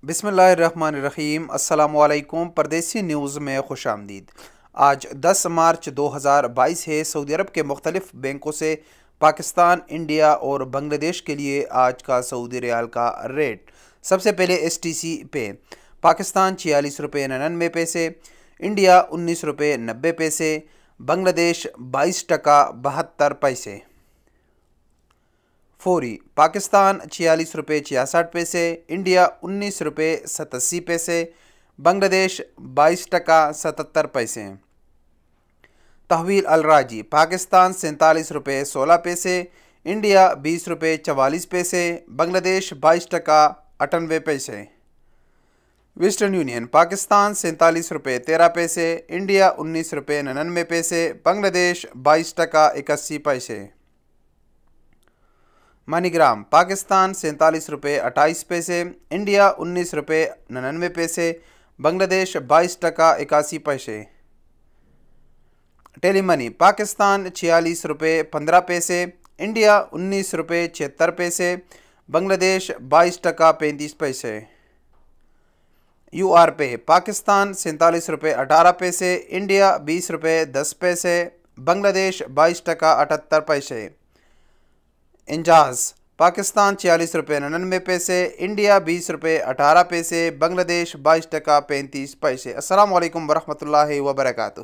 بسم اللہ الرحمن الرحیم۔ السلام علیکم۔ پردیسی نیوز میں خوش آمدید۔ آج 10 مارچ 2022 ہے۔ سعودی عرب کے مختلف بینکوں سے پاکستان، انڈیا اور بنگلہ دیش کے لیے آج کا سعودی ریال کا ریٹ۔ سب سے پہلے STC پہ پاکستان 46 روپے 99 پیسے، انڈیا 19 روپے 90 پیسے، بنگلہ دیش 22 ٹکا 72 پیسے۔ فوری پاکستان 46 روپے 66 پیسے، انڈیا 19 روپے 87 پیسے، بنگلہ دیش 22 ٹکا 77 پیسے۔ تحویل الراجی پاکستان 47 روپے 16 پیسے، انڈیا 20 روپے 44 پیسے، بنگلہ دیش 22 ٹکا 98 پیسے۔ ویسٹرن یونین پاکستان 47 روپے 13 پیسے، انڈیا 19 روپے 99 پیسے، بنگلہ دیش 22 ٹکا 81 پیسے۔ منی گرام پاکستان 47 روپے 28 پیسے، انڈیا 19 روپے 99 پیسے، بنگلہ دیش 22 ٹکا 81 پیسے۔ ٹیلی منی پاکستان 46 روپے 15 پیسے، انڈیا 19 روپے 76 پیسے، بنگلہ دیش 22 ٹکا 35 پیسے۔ UR پے پاکستان 47 روپے 18 پیسے، انڈیا 20 روپے 10 پیسے، بنگلہ دیش 22 ٹکا 78 پیسے۔ انجاز پاکستان 46 روپے 99 پیسے، انڈیا 20 روپے 18 پیسے، بنگلہ دیش 22 ٹکا 35 پیسے۔ السلام علیکم ورحمۃ اللہ وبرکاتہ۔